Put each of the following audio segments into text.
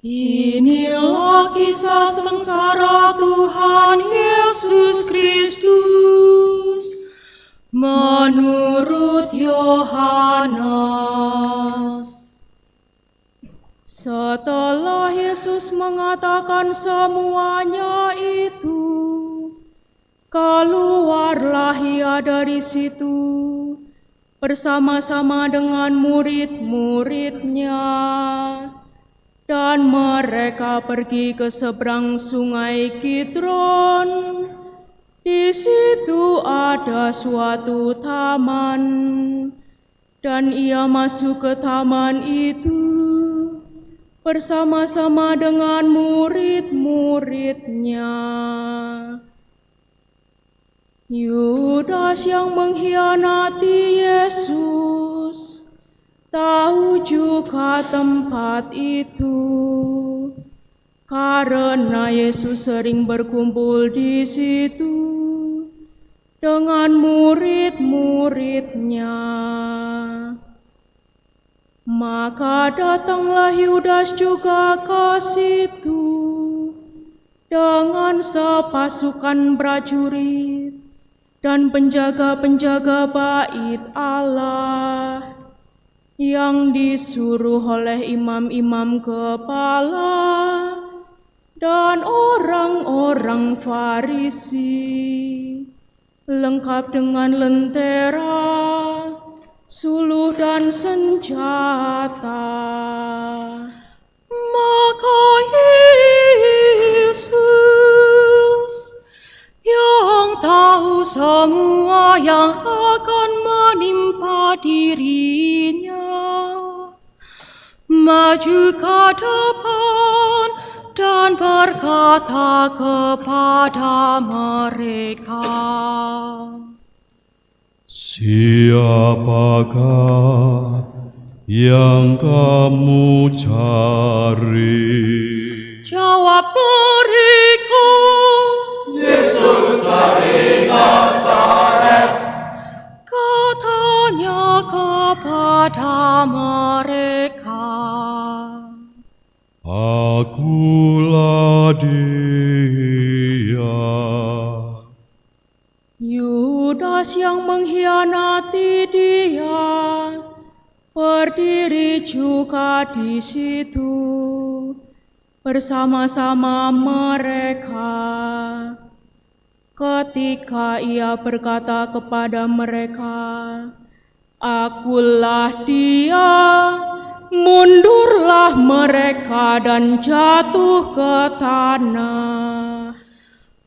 Inilah kisah sengsara Tuhan Yesus Kristus menurut Yohanes. Setelah Yesus mengatakan semuanya itu, keluarlah Ia dari situ bersama-sama dengan murid-muridnya. Dan mereka pergi ke seberang sungai Kidron. Di situ ada suatu taman, dan Ia masuk ke taman itu bersama-sama dengan murid-muridnya. Yudas yang mengkhianati Yesus tahu juga tempat itu, karena Yesus sering berkumpul di situ dengan murid-muridnya. Maka datanglah Yudas juga ke situ dengan sepasukan prajurit dan penjaga-penjaga bait Allah yang disuruh oleh imam-imam kepala dan orang-orang Farisi, lengkap dengan lentera, suluh dan senjata. Maka Yesus yang tahu semua yang akan menimpa dirinya, maju ke depan dan berkata kepada mereka, "Siapakah yang kamu cari?" Jawab mereka, "Yesus dari Nazaret." Katanya kepada mereka, "Akulah Dia." Yudas yang mengkhianati Dia berdiri juga di situ bersama-sama mereka. Ketika Ia berkata kepada mereka, "Akulah Dia," mundurlah mereka dan jatuh ke tanah.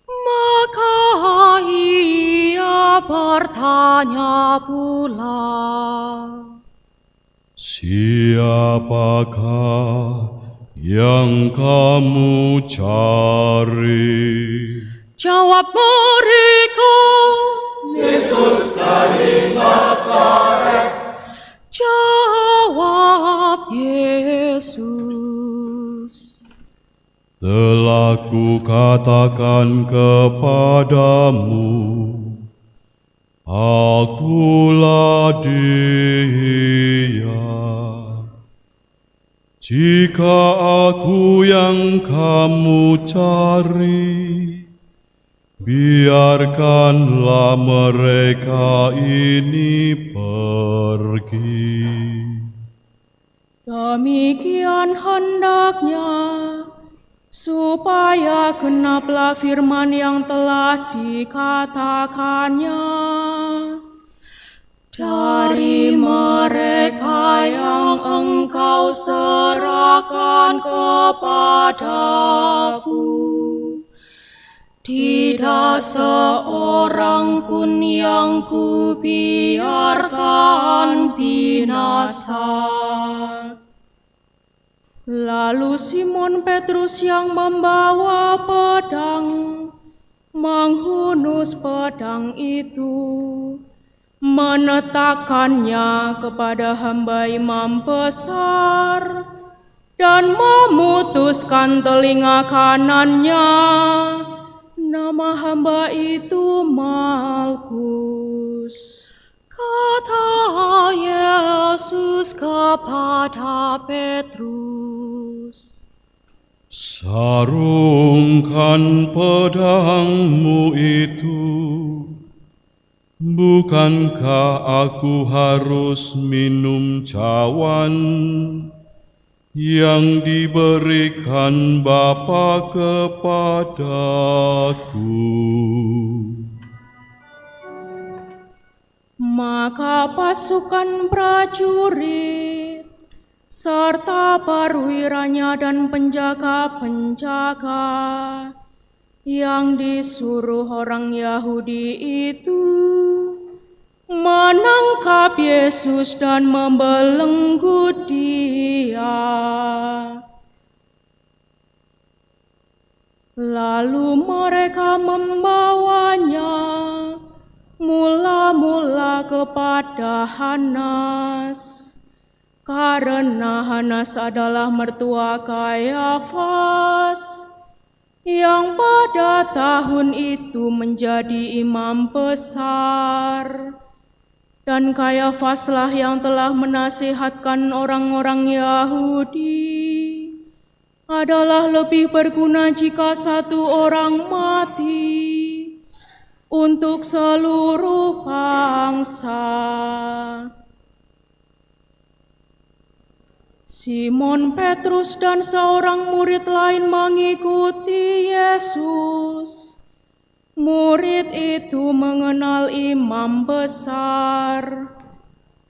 Maka Ia bertanya pula, "Siapakah yang kamu cari?" Jawab mereka, "Yesus dari Nazaret." Jawab Yesus, "Telah kukatakan kepadamu, Akulah Dia. Jika Aku yang kamu cari, biarkanlah mereka ini pergi." Demikian hendaknya supaya genaplah firman yang telah dikatakannya, "Dari mereka yang Engkau serahkan kepadaku, tidak seorang pun yang kubiarkan binasa." Lalu Simon Petrus yang membawa pedang menghunus pedang itu, menetakannya kepada hamba imam besar dan memutuskan telinga kanannya. Nama hamba itu Malkus. Kata Yesus kepada Petrus, Sarungkan pedangmu itu. Bukankah aku harus minum cawan yang diberikan Bapa kepadaku? Maka pasukan prajurit serta perwiranya dan penjaga-penjaga yang disuruh orang Yahudi itu menangkap Yesus dan membelenggu Dia. Lalu mereka membawanya mula-mula kepada Hanas, karena Hanas adalah mertua Kayafas, yang pada tahun itu menjadi imam besar. Dan Kayafaslah yang telah menasihatkan orang-orang Yahudi adalah lebih berguna jika satu orang mati untuk seluruh bangsa. Simon Petrus dan seorang murid lain mengikuti Yesus. Murid itu mengenal imam besar,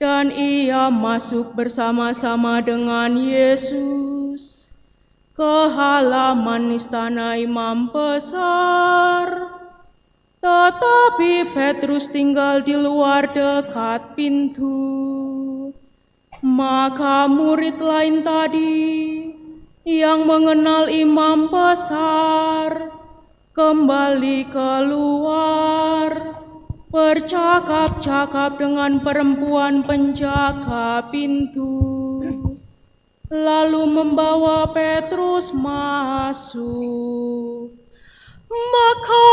dan ia masuk bersama-sama dengan Yesus ke halaman istana imam besar. Tetapi Petrus tinggal di luar dekat pintu. Maka murid lain tadi yang mengenal imam besar kembali keluar, bercakap-cakap dengan perempuan penjaga pintu, lalu membawa Petrus masuk. Maka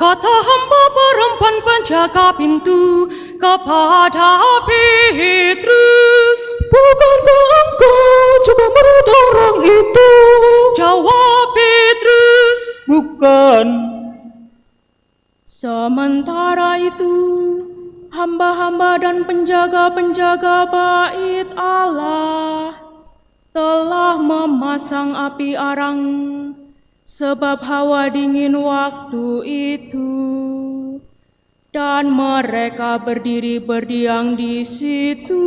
kata hamba perempuan penjaga pintu kepada Petrus, "Bukankah engkau juga murid orang itu?" Jawab Petrus, "Bukan." Sementara itu, hamba-hamba dan penjaga-penjaga bait Allah telah memasang api arang, sebab hawa dingin waktu itu, dan mereka berdiri berdiam di situ.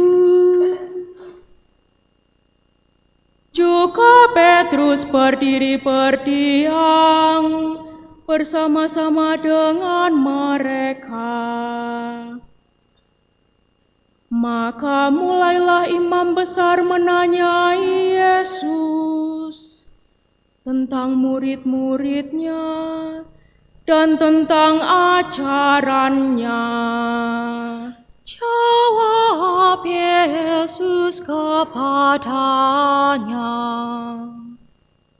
Juga Petrus berdiri berdiam bersama-sama dengan mereka. Maka mulailah imam besar menanyai Yesus tentang murid-muridnya dan tentang ajarannya. Jawab Yesus kepadanya,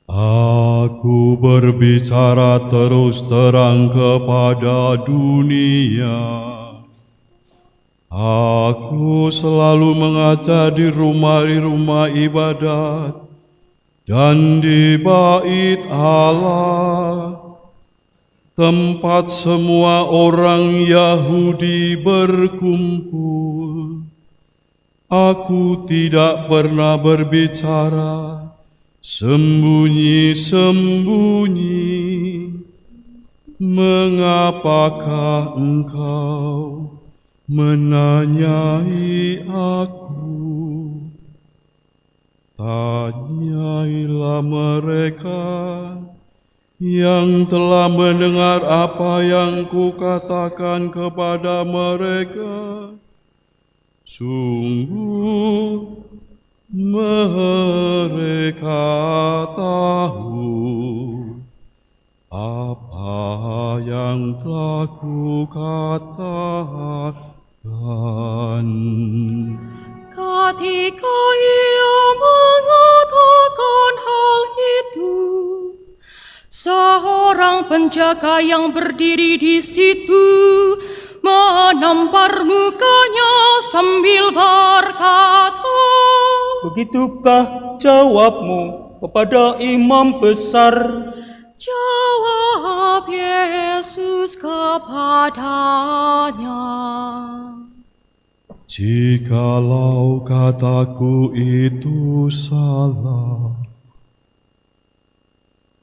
Aku berbicara terus terang kepada dunia. Aku selalu mengajar di rumah ibadat dan di bait Allah, tempat semua orang Yahudi berkumpul. Aku tidak pernah berbicara sembunyi-sembunyi. Mengapakah engkau menanyai aku? Tanyailah mereka yang telah mendengar apa yang kukatakan kepada mereka. Sungguh mereka tahu apa yang telah kukatakan. ketika ia mengatakan hal itu, seorang penjaga yang berdiri di situ menampar mukanya sambil berkata, Begitukah jawabmu, kepada imam besar. Jawab Yesus kepadanya, Jikalau kataku itu salah,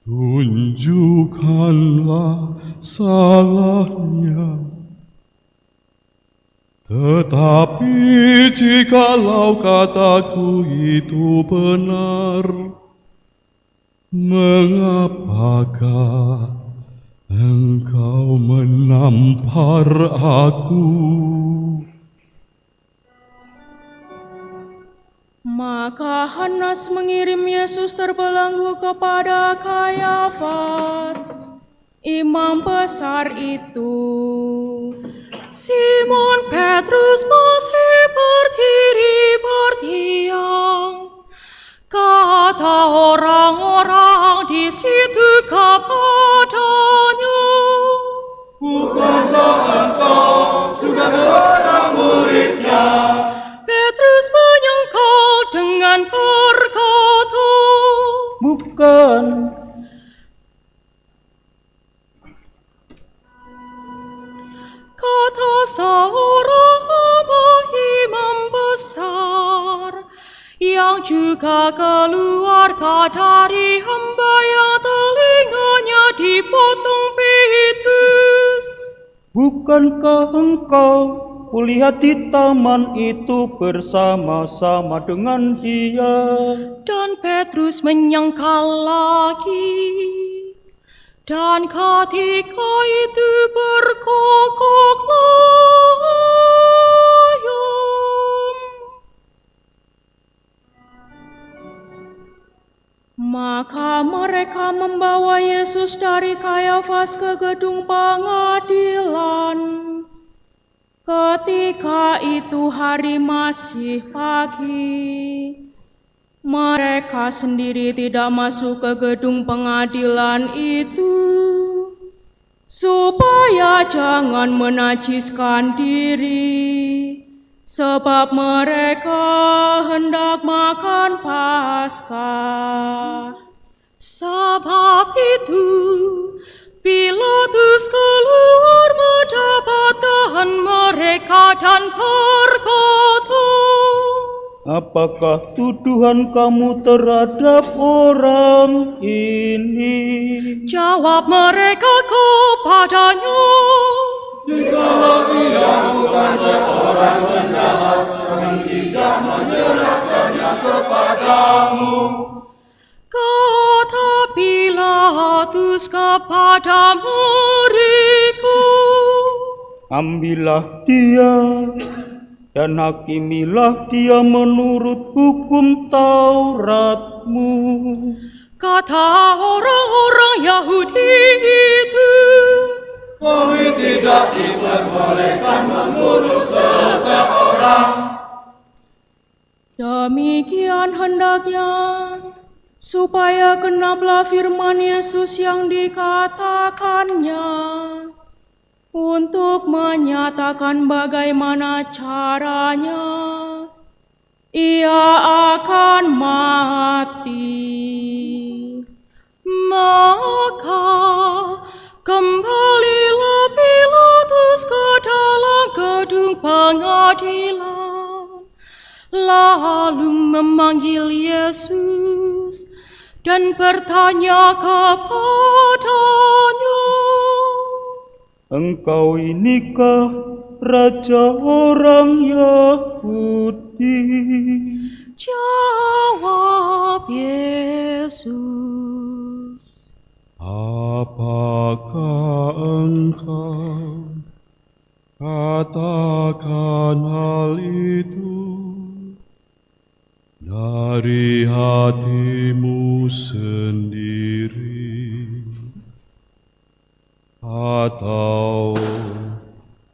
tunjukkanlah salahnya. Tetapi jikalau kataku itu benar, mengapakah engkau menampar aku? Maka Hanas mengirim Yesus terbelenggu kepada Kayafas, imam besar itu. Simon Petrus masih berdiri berdiam. Kata orang-orang di situ kepadanya, Bukankah engkau juga seorang muridnya? Petrus menyangkal dengan berkata, Bukan. kata seorang imam besar yang juga keluarga dari hamba yang telinganya dipotong Petrus. Bukankah engkau kulihat di taman itu bersama-sama dengan dia? Dan Petrus menyangkal lagi. Dan ketika itu berkokoklah ayam. Maka mereka membawa Yesus dari Kayafas ke gedung pengadilan. Ketika itu hari masih pagi. Mereka sendiri tidak masuk ke gedung pengadilan itu, supaya jangan menajiskan diri, sebab mereka hendak makan Paskah. Sebab itu Pilatus keluar mendapatkan mereka dan berkata, Apakah tuduhan kamu terhadap orang ini? jawab mereka kepadanya, Jikalau dia bukan seorang penjahat, kami tidak menyerahkannya kepadamu. kata Pilatus kepada mereka, Ambillah dia dan hakimilah dia menurut hukum Tauratmu. kata orang-orang Yahudi itu, Kami tidak diperbolehkan membunuh seseorang. Demikian hendaknya, supaya genaplah firman Yesus yang dikatakannya, untuk menyatakan bagaimana caranya ia akan mati. maka kembalilah Pilatus ke dalam gedung pengadilan, lalu memanggil Yesus dan bertanya kepadanya, Engkau inikah raja orang Yahudi? jawab Yesus, Apakah engkau katakan hal itu dari hatimu sendiri, atau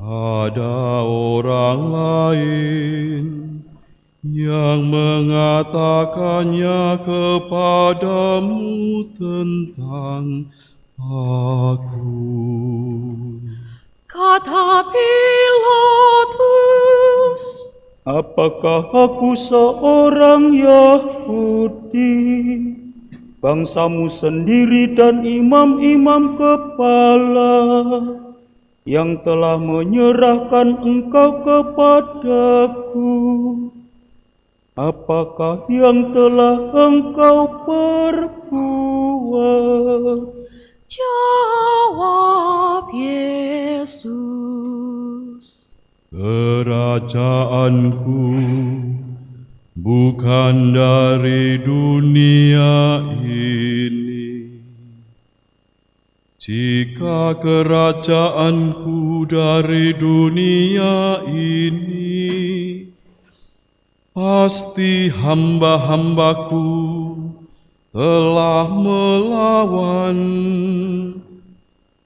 ada orang lain yang mengatakannya kepadamu tentang aku? kata Pilatus, Apakah aku seorang Yahudi? bangsamu sendiri dan imam-imam kepala yang telah menyerahkan engkau kepadaku. Apakah yang telah engkau perbuat? Jawab Yesus. Kerajaanku bukan dari dunia ini. Jika kerajaanku dari dunia ini, pasti hamba-hambaku telah melawan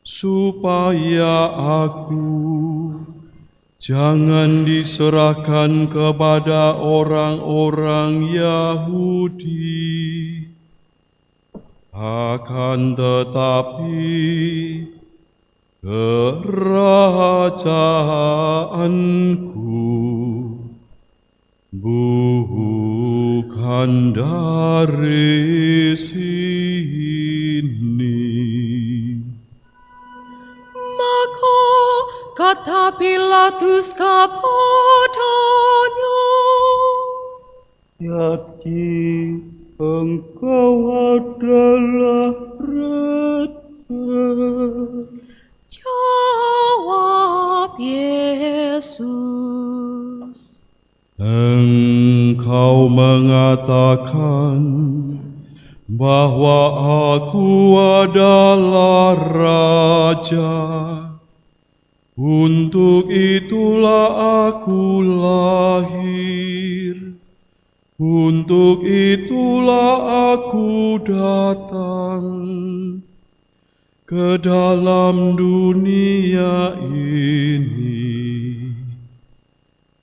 supaya aku jangan diserahkan kepada orang-orang Yahudi. Akan tetapi kerajaanku bukan dari sini. Maka kata Pilatus kepadanya, Jadi engkau adalah raja. jawab Yesus. Engkau mengatakan bahwa aku adalah raja. Untuk itulah aku lahir. Untuk itulah aku datang ke dalam dunia ini,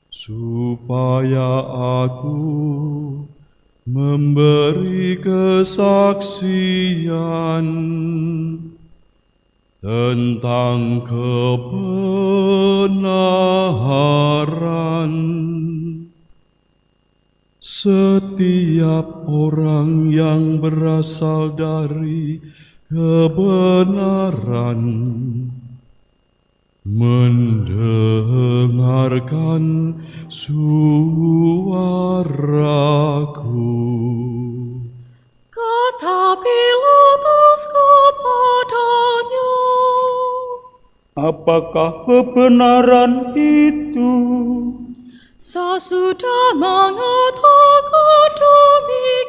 supaya aku memberi kesaksian tentang kebenaran. Setiap orang yang berasal dari kebenaran mendengarkan suaraku. Kata Pilatus kepadanya, Apakah kebenaran itu? sesudah mengatakan demikian,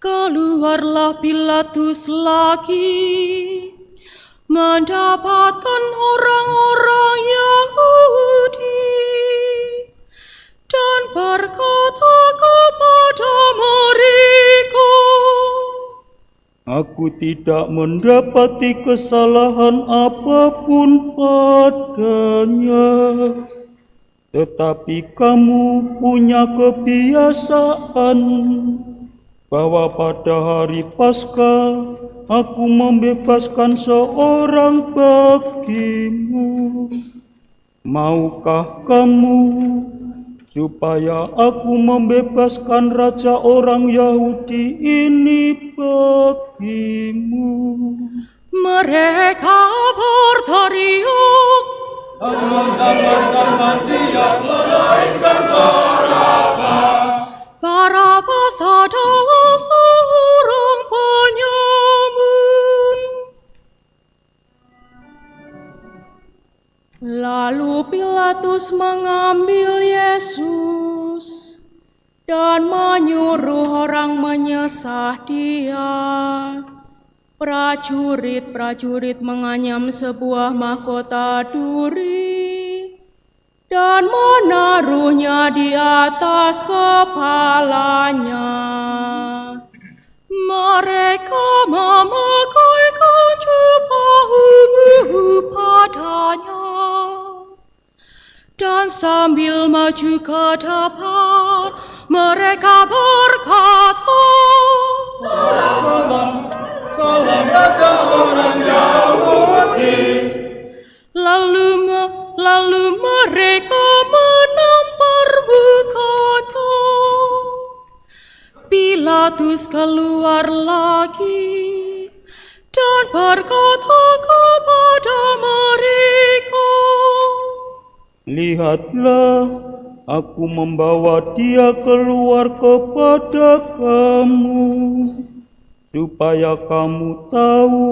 keluarlah Pilatus lagi, mendapatkan orang-orang Yahudi, dan berkata kepada mereka, Aku tidak mendapati kesalahan apapun padanya. Tetapi kamu punya kebiasaan bahwa pada hari Paskah aku membebaskan seorang bagimu. Maukah kamu supaya aku membebaskan raja orang Yahudi ini bagimu? mereka berteriak, Jangan dia, melainkan Barabas adalah seorang penyamun. Lalu Pilatus mengambil Yesus dan menyuruh orang menyesah dia. Prajurit-prajurit menganyam sebuah mahkota duri dan menaruhnya di atas kepalanya. Mereka memakaikan jubah ungu padanya, dan sambil maju ke depan, mereka berkata, Salam raja orang Yahudi. Lalu mereka menampar mukanya. Pilatus keluar lagi dan berkata kepada mereka, "Lihatlah, aku membawa dia keluar kepada kamu, supaya kamu tahu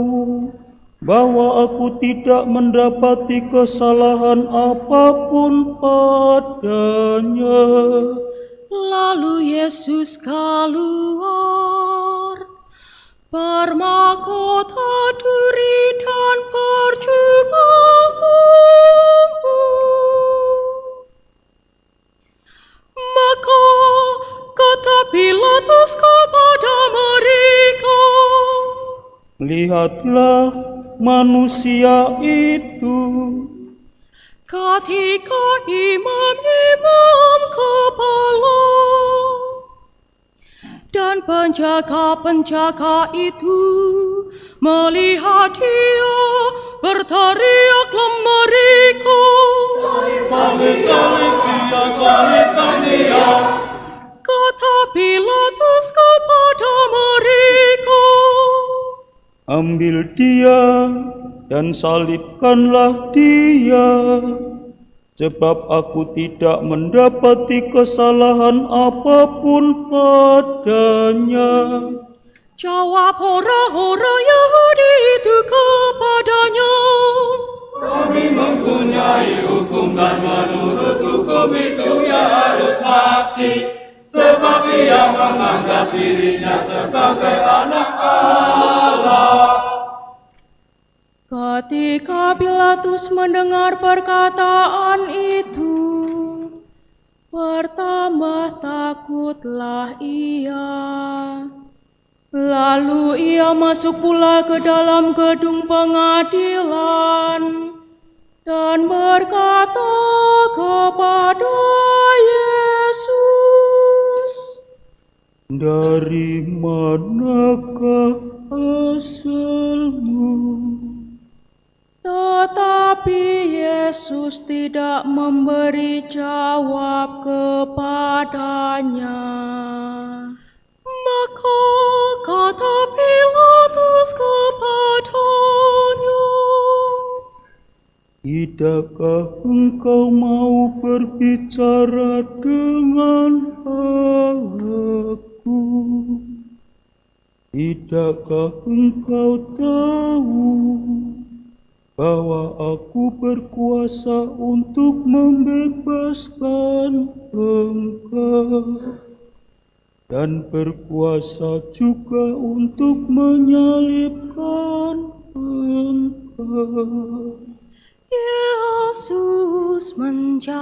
bahwa aku tidak mendapati kesalahan apapun padanya." Lalu Yesus keluar, bermahkota duri dan berjubah ungu. Maka kata Pilatus kepada mereka, "Lihatlah manusia itu." Ketika imam-imam kepala dan penjaga-penjaga itu melihat dia, berteriaklah mereka, Salib, salib dia, salibkan dia. kata Pilatus kepada mereka, "Ambil dia dan salibkanlah dia, sebab aku tidak mendapati kesalahan apapun padanya." Jawab orang-orang Yahudi itu kepadanya, Kami mempunyai hukum dan menurut hukum itu ia harus mati. Sebab ia menganggap dirinya sebagai anak Allah. Ketika Pilatus mendengar perkataan itu, bertambah takutlah ia. Lalu ia masuk pula ke dalam gedung pengadilan dan berkata kepada Yesus, "Dari manakah asalmu?" Tetapi Yesus tidak memberi jawab kepadanya. maka kata Pilatus kepadanya, "Tidakkah engkau mau berbicara dengan aku? Tidakkah engkau tahu bahwa aku berkuasa untuk membebaskan engkau dan berkuasa juga untuk menyalibkan engkau?" Yesus menjawab,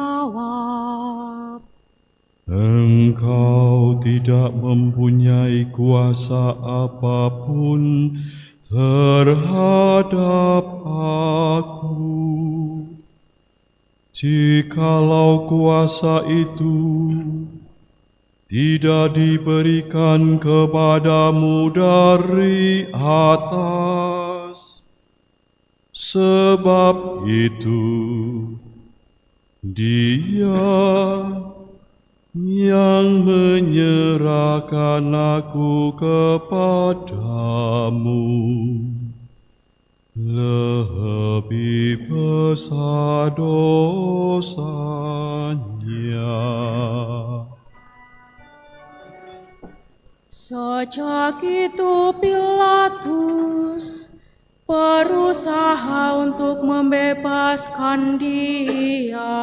Engkau tidak mempunyai kuasa apapun terhadap aku. Jikalau kuasa itu tidak diberikan kepadamu dari atas, sebab itu Dia yang menyerahkan aku kepadamu lebih besar dosanya. Sejak itu Pilatus berusaha untuk membebaskan dia.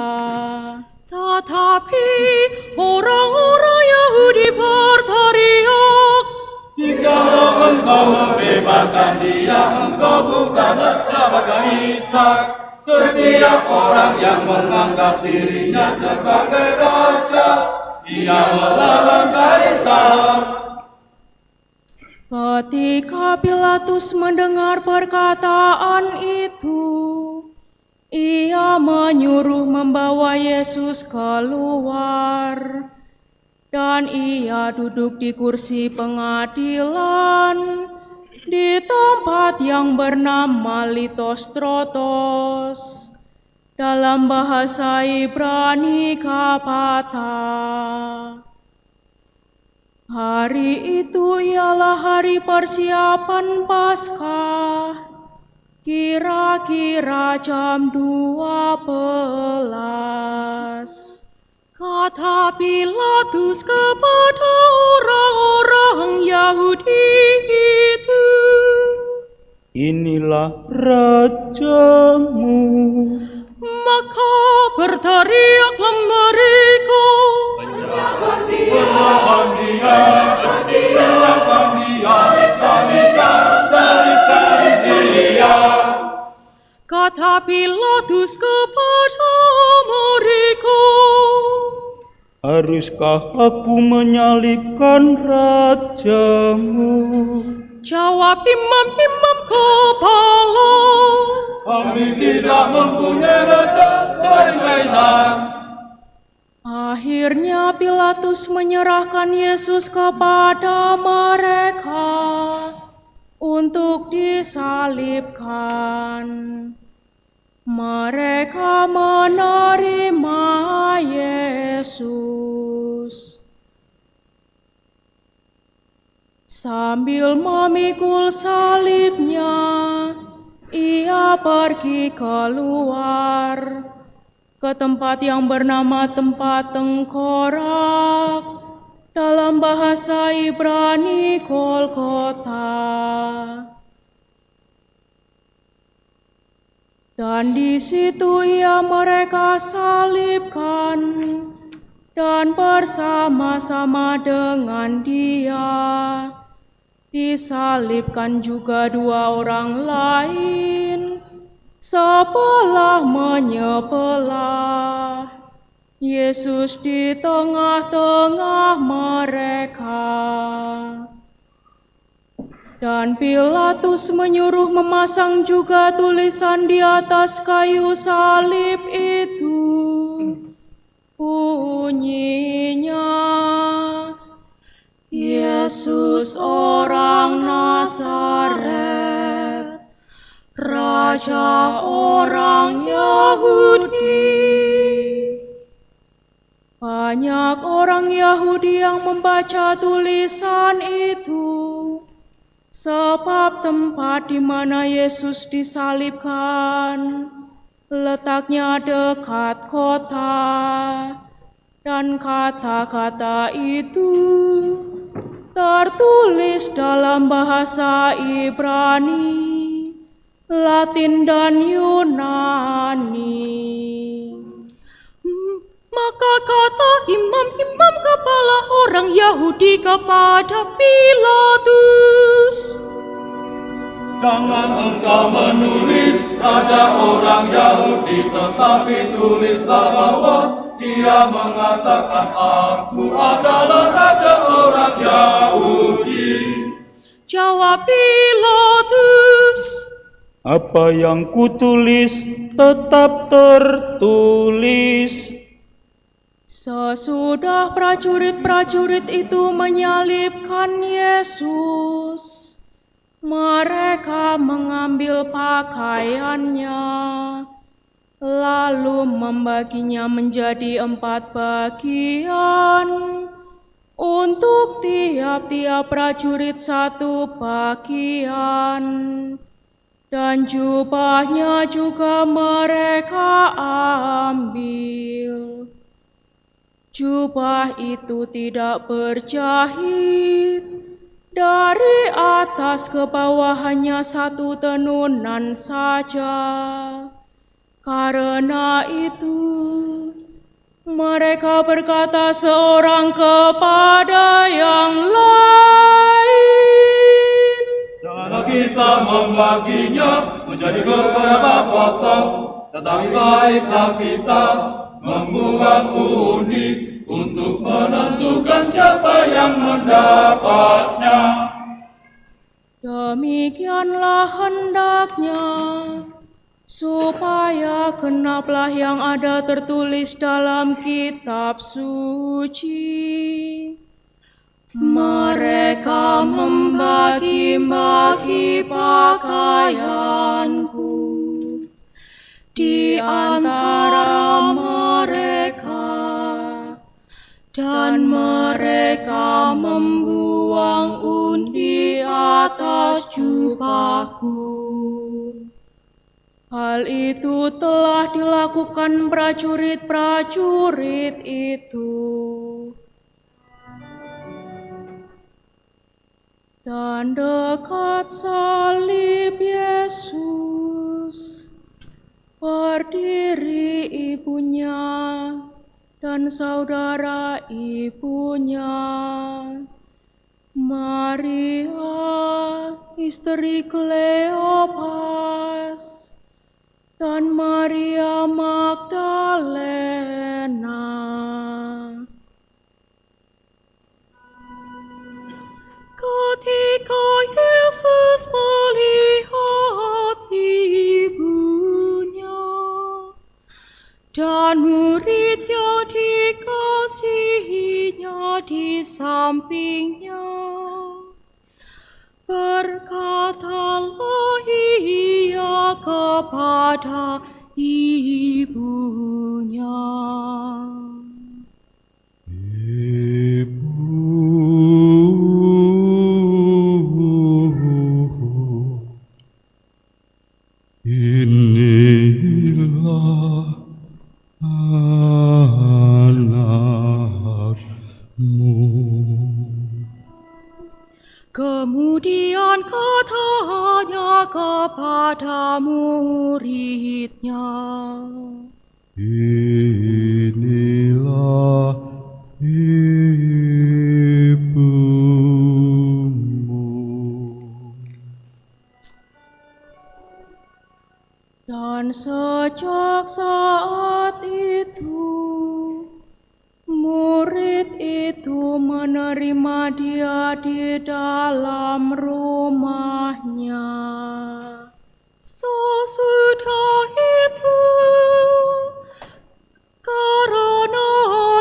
tetapi orang-orang Yahudi berteriak, Jikalau engkau membebaskan dia, engkau bukanlah sebagai Ishak. Setiap orang yang menganggap dirinya sebagai raja, ia melawan kaisar. Ketika Pilatus mendengar perkataan itu, ia menyuruh membawa Yesus keluar, dan ia duduk di kursi pengadilan di tempat yang bernama Litostrotos, dalam bahasa Ibrani Gabata. Hari itu ialah hari persiapan Paskah. Kira-kira jam 12. Kata Pilatus kepada orang-orang Yahudi itu, "Inilah rajamu." maka berteriaklah mereka, Penyerahkan dia, salibkan dia. kata Pilatus kepada mereka, "Haruskah aku menyalibkan rajamu?" jawab imam-imam kepala, Kami tidak mempunyai raja selain Kaisar. Akhirnya Pilatus menyerahkan Yesus kepada mereka untuk disalibkan. Mereka menerima Yesus. Sambil memikul salibnya, ia pergi keluar ke tempat yang bernama tempat tengkorak, dalam bahasa Ibrani Golgota. Dan di situ ia mereka salibkan, dan bersama-sama dengan dia disalibkan juga dua orang lain, sebelah menyebelah. Yesus di tengah-tengah mereka. Dan Pilatus menyuruh memasang juga tulisan di atas kayu salib itu. Bunyinya, Yesus orang Nazaret, Raja orang Yahudi. Banyak orang Yahudi yang membaca tulisan itu, sebab tempat di mana Yesus disalibkan letaknya dekat kota, dan kata-kata itu tertulis dalam bahasa Ibrani, Latin, dan Yunani. Maka kata imam-imam kepala orang Yahudi kepada Pilatus, Jangan engkau menulis raja orang Yahudi, tetapi tulislah bahwa dia mengatakan aku adalah raja orang Yahudi. jawab Pilatus, "Apa yang kutulis tetap tertulis." Sesudah prajurit-prajurit itu menyalibkan Yesus, mereka mengambil pakaiannya, lalu membaginya menjadi 4 bagian, untuk tiap-tiap prajurit 1 bagian, dan jubahnya juga mereka ambil. Jubah itu tidak berjahit, dari atas ke bawah hanya 1 tenunan saja. Karena itu, mereka berkata seorang kepada yang lain, Janganlah kita membaginya menjadi beberapa potong, tetapi baiklah kita membuat unik untuk menentukan siapa yang mendapatnya. Demikianlah hendaknya, supaya genaplah yang ada tertulis dalam kitab suci. Mereka membagi-bagi pakaianku di antara mereka, dan mereka membuang undi atas jubahku. Hal itu telah dilakukan prajurit-prajurit itu. Dan dekat salib Yesus berdiri ibunya dan saudara ibunya, Maria, istri Kleopas, dan Maria Magdalena. Ketika Yesus melihat ibunya dan murid yang dikasihinya di sampingnya, berkatalah ia kepada ibunya, Inilah anakmu. Kemudian katanya kepada muridnya, Inilah ibumu. Dan sejak saat itu, murid itu menerima dia di dalam rumahnya. sesudah itu karena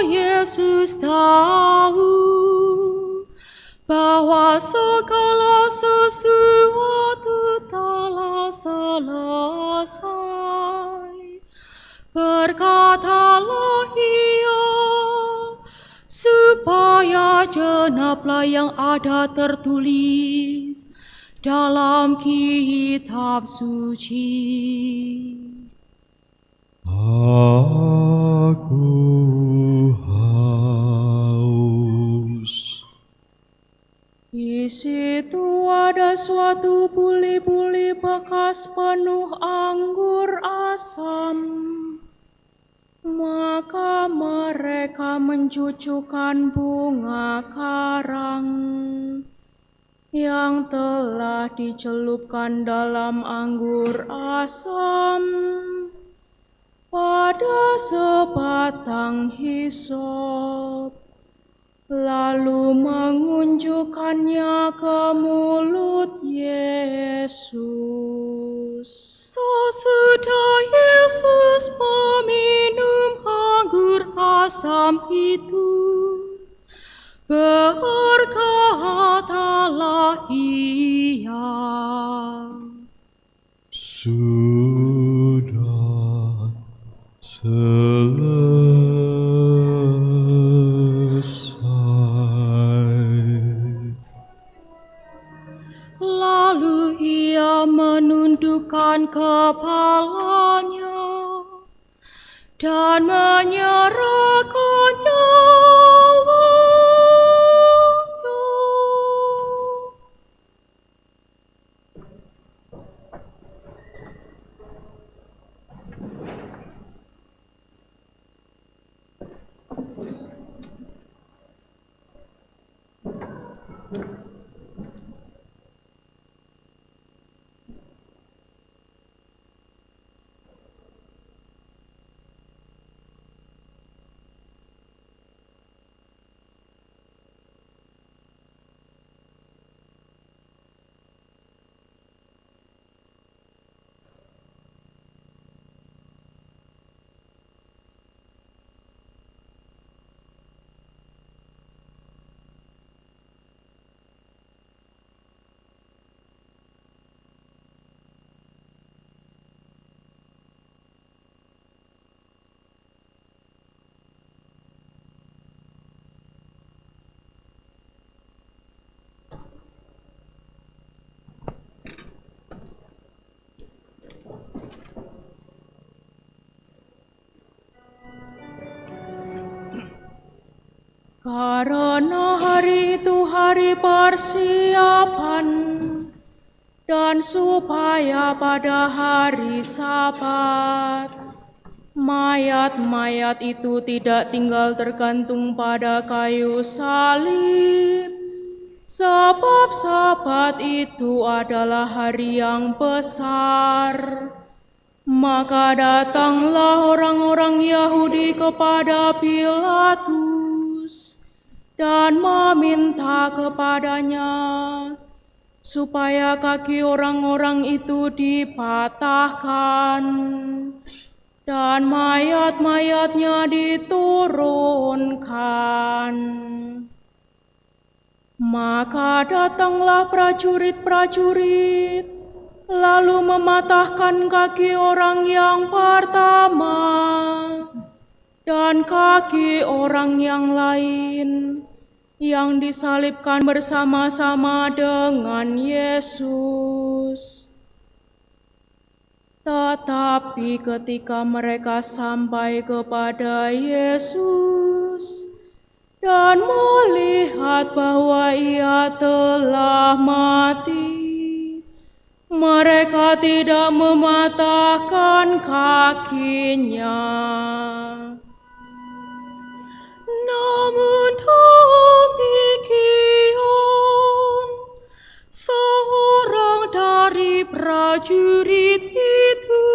Yesus tahu bahwa segala sesuatu telah selesai, berkatalah ia, supaya genaplah yang ada tertulis dalam kitab suci. Aku haus. Di situ ada suatu buli-buli bekas penuh anggur asam. Maka mereka mencucukkan bunga karang yang telah dicelupkan dalam anggur asam pada sebatang hisop, lalu mengunjukkannya ke mulut Yesus. Sesudah Yesus meminum anggur asam itu, berkatalah ia, Sudah selesai. lalu ia menundukkan kepalanya dan menyerahkan nyawanya. Karena hari itu hari persiapan, dan supaya pada hari Sabat mayat-mayat itu tidak tinggal tergantung pada kayu salib, sebab Sabat itu adalah hari yang besar. Maka datanglah orang-orang Yahudi kepada Pilatus dan meminta kepadanya supaya kaki orang-orang itu dipatahkan dan mayat-mayatnya diturunkan. Maka datanglah prajurit-prajurit, lalu mematahkan kaki orang yang pertama dan kaki orang yang lain yang disalibkan bersama-sama dengan Yesus. Tetapi ketika mereka sampai kepada Yesus dan melihat bahwa Ia telah mati, mereka tidak mematahkan kakinya. Namun demikian, seorang dari prajurit itu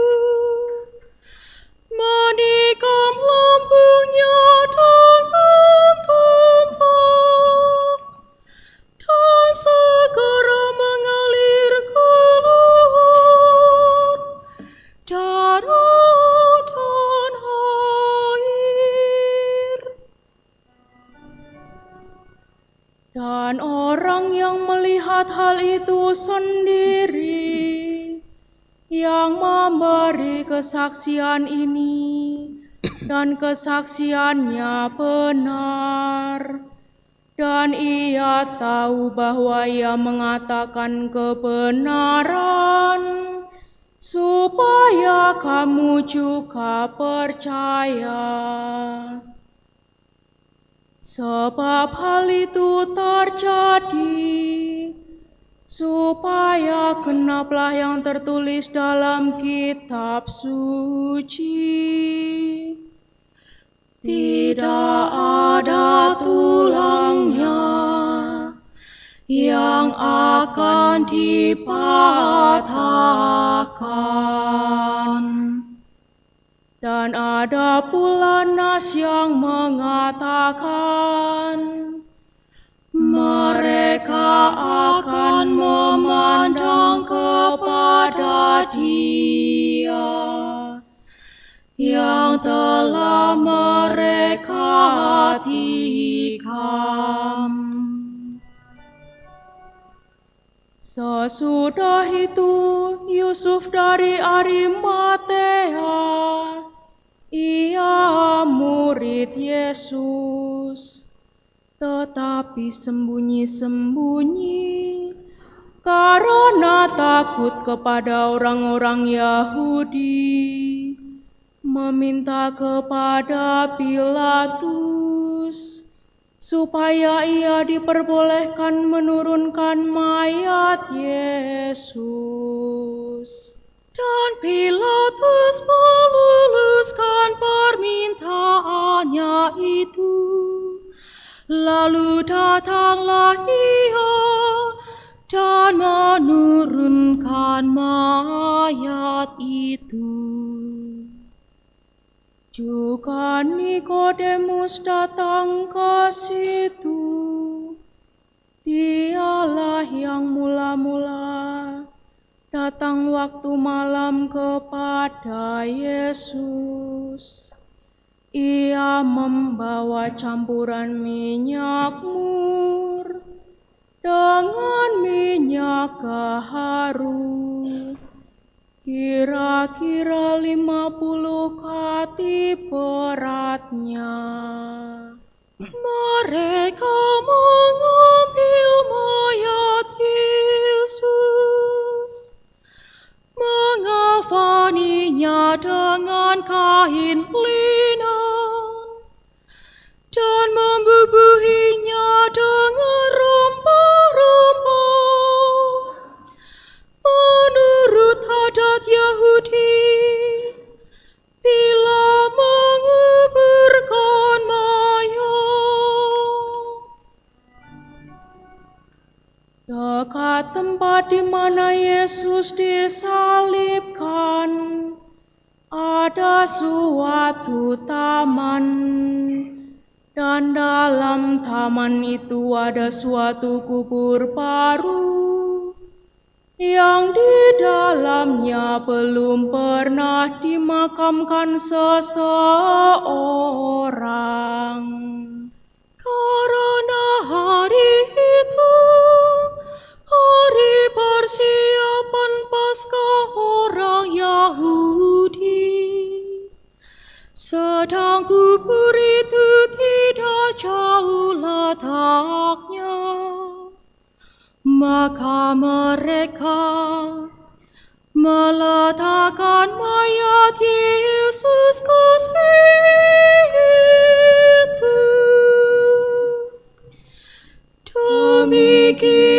menikam lambungnya dengan tombak, dan segera mengalir keluar darah dan air. Dan orang yang melihat hal itu sendiri, yang memberi kesaksian ini, dan kesaksiannya benar, dan ia tahu bahwa ia mengatakan kebenaran, supaya kamu juga percaya. Sebab hal itu terjadi supaya genaplah yang tertulis dalam kitab suci. Tidak ada tulangnya yang akan dipatahkan. Dan ada pula nas yang mengatakan, mereka akan memandang kepada Dia yang telah mereka tikam. Sesudah itu Yusuf dari Arimatea, ia murid Yesus, tetapi sembunyi-sembunyi karena takut kepada orang-orang Yahudi, meminta kepada Pilatus supaya ia diperbolehkan menurunkan mayat Yesus. Dan Pilatus meluluskan permintaannya itu. Lalu datanglah ia dan menurunkan mayat itu. Juga Nikodemus datang ke situ. Dialah yang mula-mula datang waktu malam kepada Yesus. Ia membawa campuran minyak mur dengan minyak gaharu, kira-kira 50 kati beratnya. Mereka mengambil mayat Yesus, mengafaninya dengan kain linen, dan membubuhi dekat tempat di mana Yesus disalibkan, ada suatu taman. Dan dalam taman itu ada suatu kubur baru, yang di dalamnya belum pernah dimakamkan seseorang. Karena hari itu, hari persiapan Paskah orang Yahudi, sedang kubur itu tidak jauh letaknya, maka mereka meletakkan mayat Yesus ke situ. Demikian